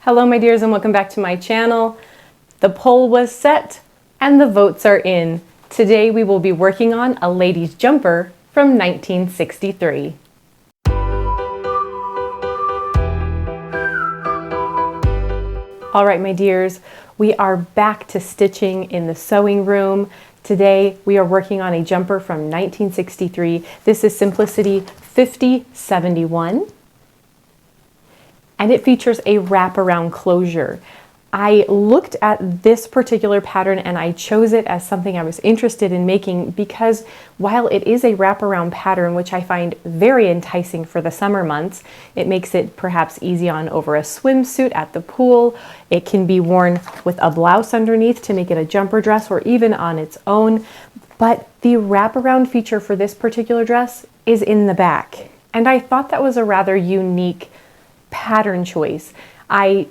Hello my dears and welcome back to my channel. The poll was set and the votes are in. Today we will be working on a ladies jumper from 1963. All right my dears, we are back to stitching in the sewing room. Today we are working on a jumper from 1963. This is Simplicity 5071. And it features a wraparound closure. I looked at this particular pattern and I chose it as something I was interested in making because while it is a wraparound pattern, which I find very enticing for the summer months, it makes it perhaps easy on over a swimsuit at the pool. It can be worn with a blouse underneath to make it a jumper dress or even on its own. But the wraparound feature for this particular dress is in the back. And I thought that was a rather unique pattern choice. I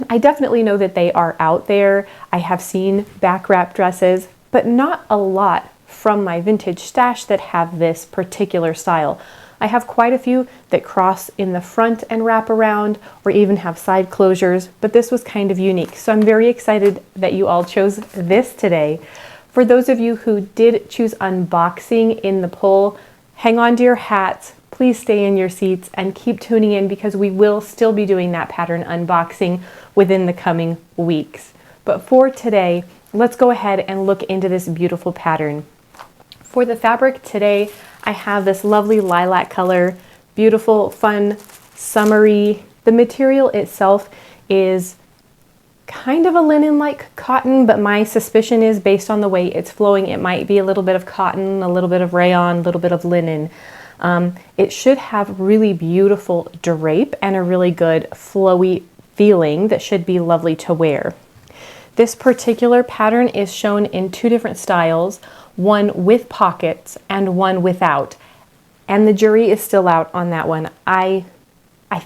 definitely know that they are out there. I have seen back wrap dresses, but not a lot from my vintage stash that have this particular style. I have quite a few that cross in the front and wrap around or even have side closures, but this was kind of unique. So I'm very excited that you all chose this today. For those of you who did choose unboxing in the poll, hang on to your hats. Please stay in your seats and keep tuning in because we will still be doing that pattern unboxing within the coming weeks. But for today, let's go ahead and look into this beautiful pattern. For the fabric today, I have this lovely lilac color, beautiful, fun, summery. The material itself is kind of a linen-like cotton, but my suspicion is based on the way it's flowing, it might be a little bit of cotton, a little bit of rayon, a little bit of linen. It should have really beautiful drape and a really good flowy feeling that should be lovely to wear. This particular pattern is shown in two different styles, one with pockets and one without. And the jury is still out on that one. I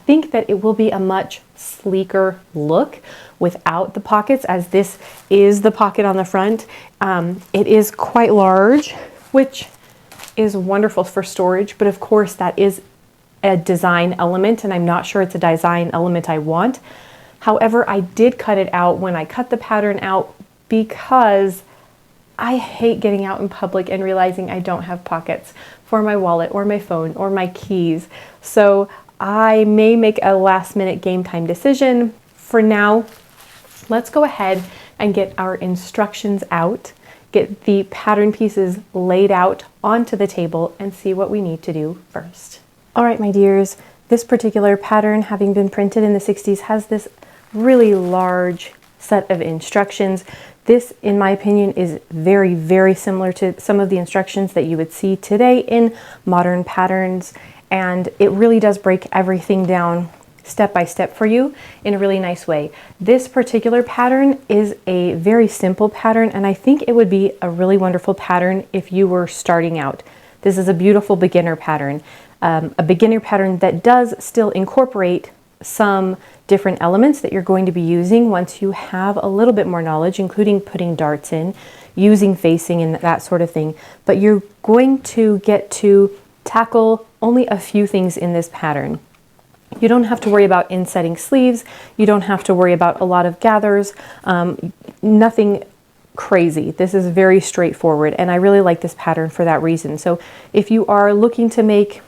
think that it will be a much sleeker look without the pockets, as this is the pocket on the front. It is quite large, which is wonderful for storage, but of course that is a design element and I'm not sure it's a design element I want. However, I did cut it out when I cut the pattern out because I hate getting out in public and realizing I don't have pockets for my wallet or my phone or my keys. So I may make a last minute game time decision. For now, let's go ahead and get our instructions out, get the pattern pieces laid out onto the table and see what we need to do first. All right, my dears, this particular pattern, having been printed in the 60s, has this really large set of instructions. This, in my opinion, is very, very similar to some of the instructions that you would see today in modern patterns. And it really does break everything down step by step for you in a really nice way. This particular pattern is a very simple pattern, and I think it would be a really wonderful pattern if you were starting out. This is a beautiful beginner pattern, a beginner pattern that does still incorporate some different elements that you're going to be using once you have a little bit more knowledge, including putting darts in, using facing and that sort of thing. But you're going to get to tackle only a few things in this pattern. You don't have to worry about insetting sleeves. You don't have to worry about a lot of gathers, nothing crazy. This is very straightforward, and I really like this pattern for that reason. So if you are looking to make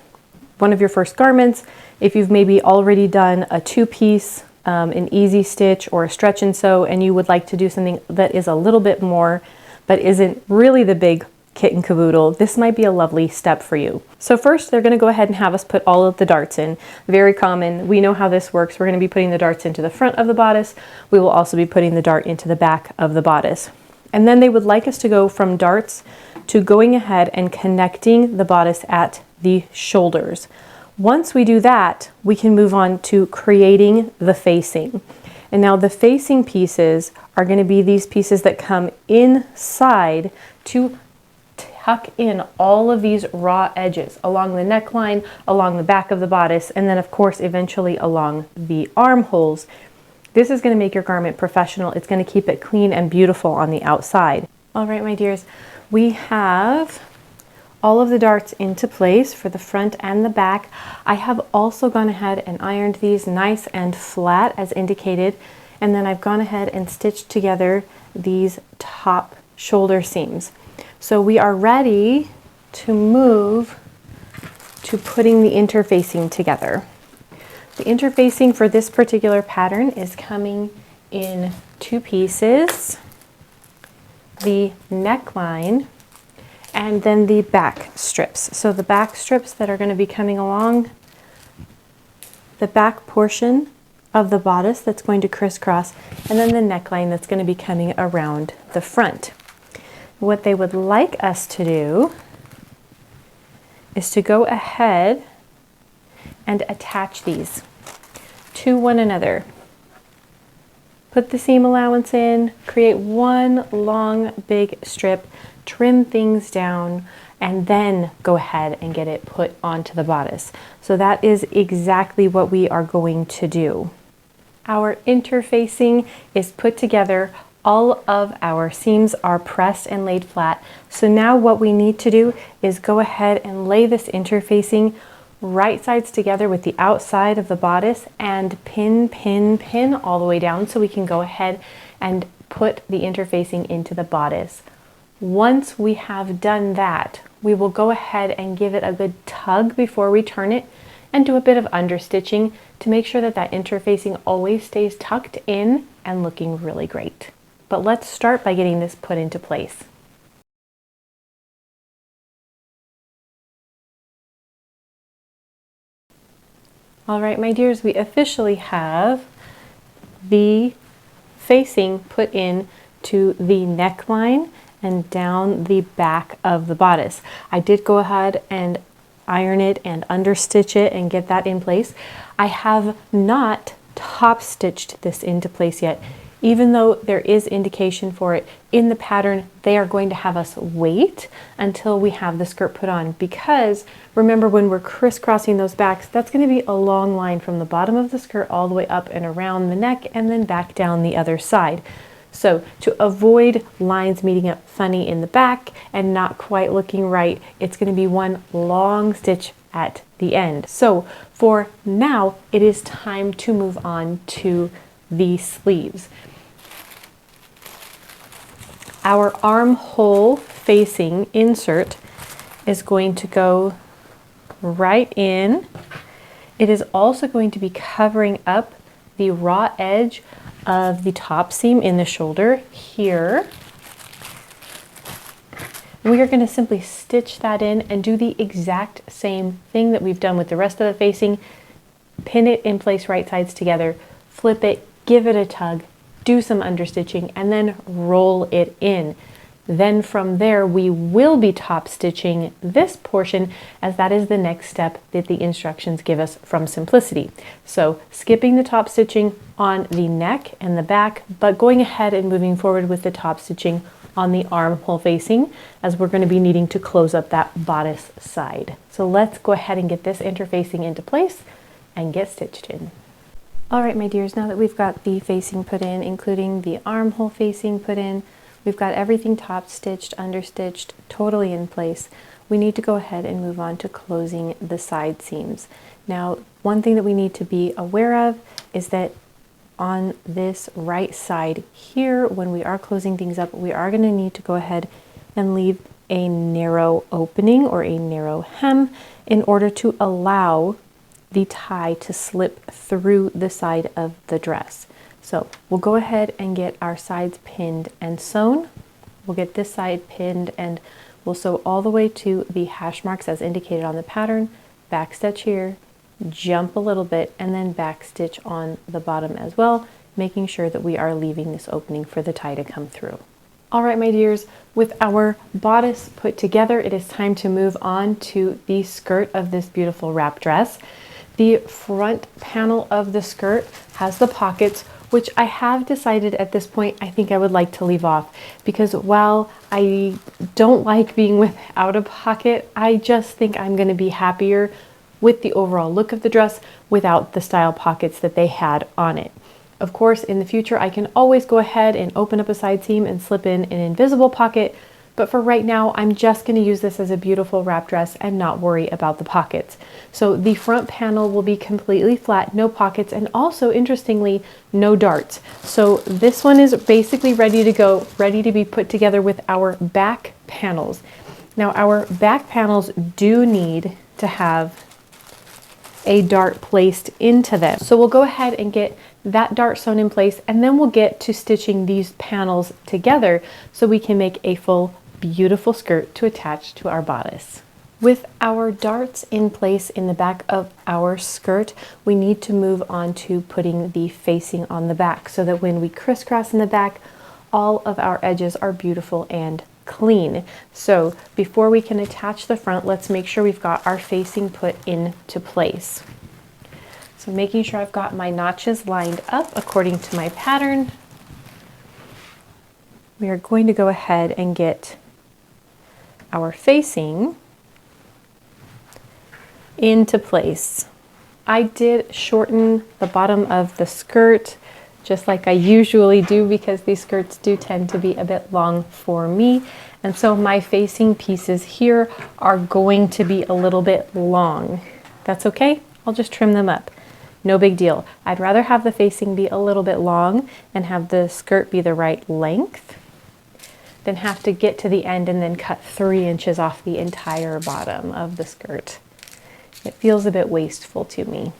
one of your first garments, if you've maybe already done a two-piece, an easy stitch or a stretch and sew, and you would like to do something that is a little bit more, but isn't really the big kit and caboodle, this might be a lovely step for you. So first, they're going to go ahead and have us put all of the darts in. Very common. We know how this works. We're going to be putting the darts into the front of the bodice. We will also be putting the dart into the back of the bodice. And then they would like us to go from darts to going ahead and connecting the bodice at the shoulders. Once we do that, we can move on to creating the facing. And now the facing pieces are going to be these pieces that come inside to tuck in all of these raw edges along the neckline, along the back of the bodice, and then of course eventually along the armholes. This is going to make your garment professional. It's going to keep it clean and beautiful on the outside. All right, my dears, we have all of the darts into place for the front and the back. I have also gone ahead and ironed these nice and flat as indicated, and then I've gone ahead and stitched together these top shoulder seams. So we are ready to move to putting the interfacing together. The interfacing for this particular pattern is coming in two pieces, the neckline and then the back strips. So the back strips that are going to be coming along the back portion of the bodice that's going to crisscross, and then the neckline that's going to be coming around the front. What they would like us to do is to go ahead and attach these to one another. Put the seam allowance in, create one long big strip, trim things down, and then go ahead and get it put onto the bodice. So that is exactly what we are going to do. Our interfacing is put together. All of our seams are pressed and laid flat. So now what we need to do is go ahead and lay this interfacing right sides together with the outside of the bodice and pin, pin, pin all the way down so we can go ahead and put the interfacing into the bodice. Once we have done that, we will go ahead and give it a good tug before we turn it and do a bit of understitching to make sure that that interfacing always stays tucked in and looking really great. But let's start by getting this put into place. All right, my dears, we officially have the facing put in to the neckline and down the back of the bodice. I did go ahead and iron it and understitch it and get that in place. I have not top stitched this into place yet. Even though there is indication for it in the pattern, they are going to have us wait until we have the skirt put on, because remember, when we're crisscrossing those backs, that's going to be a long line from the bottom of the skirt all the way up and around the neck and then back down the other side. So to avoid lines meeting up funny in the back and not quite looking right, it's going to be one long stitch at the end. So for now, it is time to move on to the sleeves. Our armhole facing insert is going to go right in. It is also going to be covering up the raw edge of the top seam in the shoulder here. We are going to simply stitch that in and do the exact same thing that we've done with the rest of the facing. Pin it in place right sides together, flip it, give it a tug, do some understitching, and then roll it in. Then from there, we will be top stitching this portion, as that is the next step that the instructions give us from Simplicity. So skipping the top stitching on the neck and the back, but going ahead and moving forward with the top stitching on the armhole facing, as we're going to be needing to close up that bodice side. So let's go ahead and get this interfacing into place and get stitched in. All right, my dears, now that we've got the facing put in, including the armhole facing put in, we've got everything top stitched, understitched, totally in place, we need to go ahead and move on to closing the side seams. Now, one thing that we need to be aware of is that on this right side here, when we are closing things up, we are going to need to go ahead and leave a narrow opening or a narrow hem in order to allow the tie to slip through the side of the dress. So we'll go ahead and get our sides pinned and sewn. We'll get this side pinned and we'll sew all the way to the hash marks as indicated on the pattern, back stitch here, jump a little bit, and then back stitch on the bottom as well, making sure that we are leaving this opening for the tie to come through. All right, my dears, with our bodice put together, it is time to move on to the skirt of this beautiful wrap dress. The front panel of the skirt has the pockets, which I have decided at this point I think I would like to leave off, because while I don't like being without a pocket, I just think I'm going to be happier with the overall look of the dress without the style pockets that they had on it. Of course, in the future, I can always go ahead and open up a side seam and slip in an invisible pocket, But for right now, I'm just going to use this as a beautiful wrap dress and not worry about the pockets. So the front panel will be completely flat, no pockets, and also interestingly, no darts. So this one is basically ready to go, ready to be put together with our back panels. Now our back panels do need to have a dart placed into them. So we'll go ahead and get that dart sewn in place, and then we'll get to stitching these panels together so we can make a full beautiful skirt to attach to our bodice. With our darts in place in the back of our skirt, we need to move on to putting the facing on the back so that when we crisscross in the back, all of our edges are beautiful and clean. So before we can attach the front, let's make sure we've got our facing put into place. So making sure I've got my notches lined up according to my pattern, we are going to go ahead and get our facing into place. I did shorten the bottom of the skirt just like I usually do because these skirts do tend to be a bit long for me. And so my facing pieces here are going to be a little bit long. That's okay, I'll just trim them up. No big deal. I'd rather have the facing be a little bit long and have the skirt be the right length than have to get to the end and then cut 3 inches off the entire bottom of the skirt. It feels a bit wasteful to me.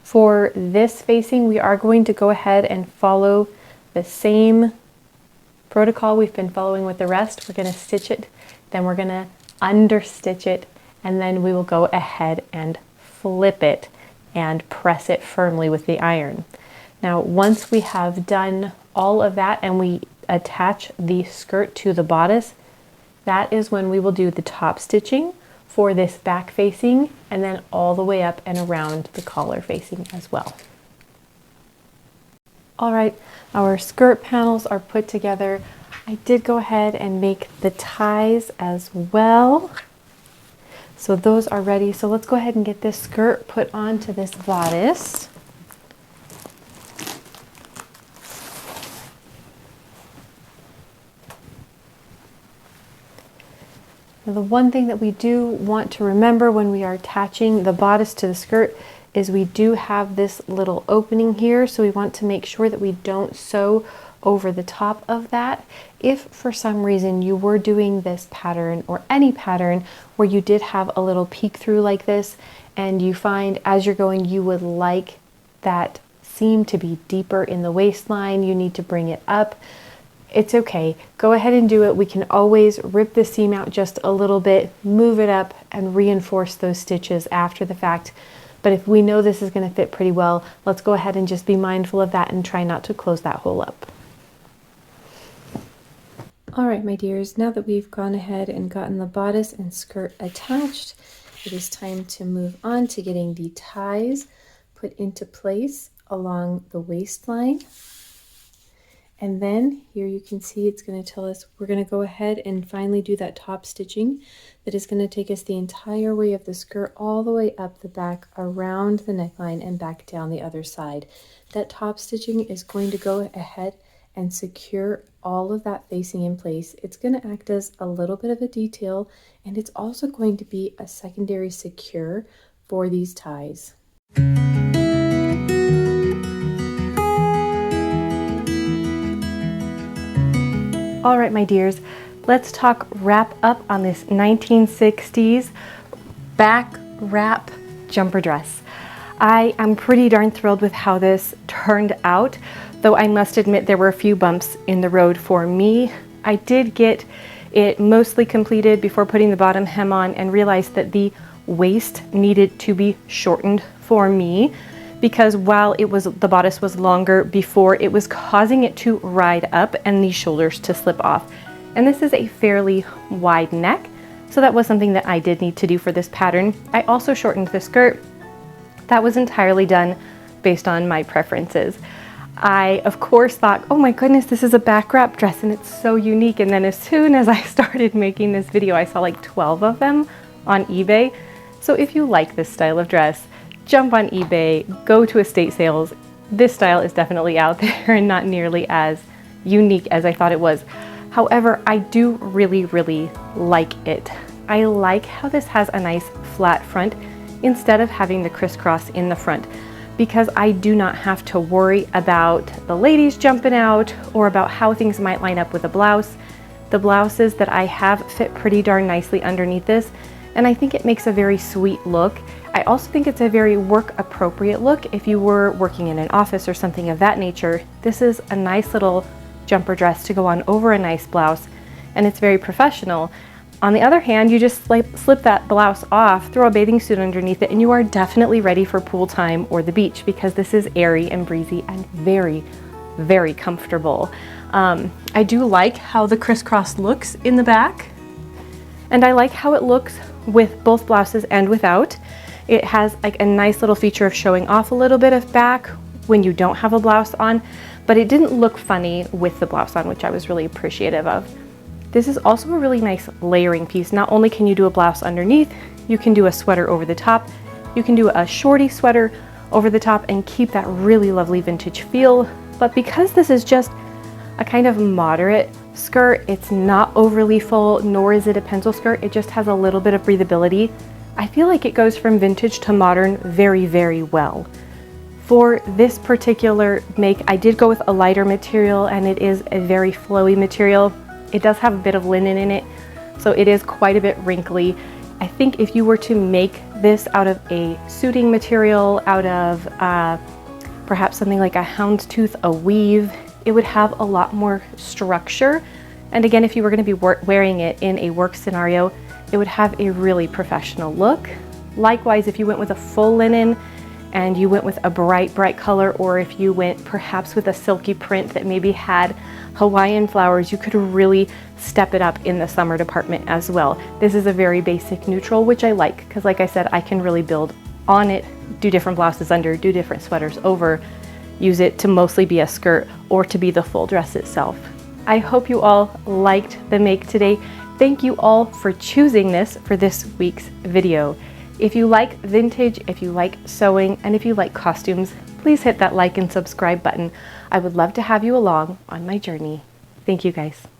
For this facing, we are going to go ahead and follow the same protocol we've been following with the rest. We're going to stitch it, then we're going to understitch it, and then we will go ahead and flip it and press it firmly with the iron. Now, once we have done all of that and we attach the skirt to the bodice, that is when we will do the top stitching for this back facing and then all the way up and around the collar facing as well. All right, our skirt panels are put together. I did go ahead and make the ties as well. So those are ready. So let's go ahead and get this skirt put onto this bodice. Now, the one thing that we do want to remember when we are attaching the bodice to the skirt is we do have this little opening here, so we want to make sure that we don't sew over the top of that. If for some reason you were doing this pattern or any pattern where you did have a little peek through like this and you find as you're going you would like that seam to be deeper in the waistline, you need to bring it up. It's okay, go ahead and do it. We can always rip the seam out just a little bit, move it up, and reinforce those stitches after the fact. But if we know this is going to fit pretty well, let's go ahead and just be mindful of that and try not to close that hole up. All right, my dears, now that we've gone ahead and gotten the bodice and skirt attached, it is time to move on to getting the ties put into place along the waistline. And then here you can see it's going to tell us we're going to go ahead and finally do that top stitching that is going to take us the entire way of the skirt all the way up the back around the neckline and back down the other side. That top stitching is going to go ahead and secure all of that facing in place. It's going to act as a little bit of a detail, and it's also going to be a secondary secure for these ties. All right, my dears, let's talk wrap up on this 1960s back wrap jumper dress. I am pretty darn thrilled with how this turned out, though I must admit there were a few bumps in the road for me. I did get it mostly completed before putting the bottom hem on and realized that the waist needed to be shortened for me, because while the bodice was longer before, it was causing it to ride up and the shoulders to slip off. And this is a fairly wide neck, so that was something that I did need to do for this pattern. I also shortened the skirt. That was entirely done based on my preferences. I, of course, thought, oh my goodness, this is a back wrap dress and it's so unique. And then as soon as I started making this video, I saw like 12 of them on eBay. So if you like this style of dress, jump on eBay, go to estate sales. this style is definitely out there and not nearly as unique as I thought it was. However, I do really, really like it. I like how this has a nice flat front instead of having the crisscross in the front, because I do not have to worry about the ladies jumping out or about how things might line up with a blouse. The blouses that I have fit pretty darn nicely underneath this, and I think it makes a very sweet look. I also think it's a very work appropriate look if you were working in an office or something of that nature. This is a nice little jumper dress to go on over a nice blouse, and it's very professional. On the other hand, you just slip that blouse off, throw a bathing suit underneath it, and you are definitely ready for pool time or the beach, because this is airy and breezy and very, very comfortable. I do like how the crisscross looks in the back, and I like how it looks with both blouses and without. It has like a nice little feature of showing off a little bit of back when you don't have a blouse on, but it didn't look funny with the blouse on, which I was really appreciative of. This is also a really nice layering piece. Not only can you do a blouse underneath, you can do a sweater over the top, you can do a shorty sweater over the top and keep that really lovely vintage feel. But because this is just a kind of moderate skirt, it's not overly full, nor is it a pencil skirt. It just has a little bit of breathability. I feel like it goes from vintage to modern very, very well. For this particular make, I did go with a lighter material, and it is a very flowy material. It does have a bit of linen in it, so it is quite a bit wrinkly. I think if you were to make this out of a suiting material, out of perhaps something like a houndstooth, a weave, it would have a lot more structure. And again, if you were going to be wearing it in a work scenario, it would have a really professional look. Likewise, if you went with a full linen and you went with a bright, bright color, or if you went perhaps with a silky print that maybe had Hawaiian flowers, you could really step it up in the summer department as well. This is a very basic neutral, which I like, because like I said, I can really build on it, do different blouses under, do different sweaters over, use it to mostly be a skirt or to be the full dress itself. I hope you all liked the make today. Thank you all for choosing this for this week's video. If you like vintage, if you like sewing, and if you like costumes, please hit that like and subscribe button. I would love to have you along on my journey. Thank you guys.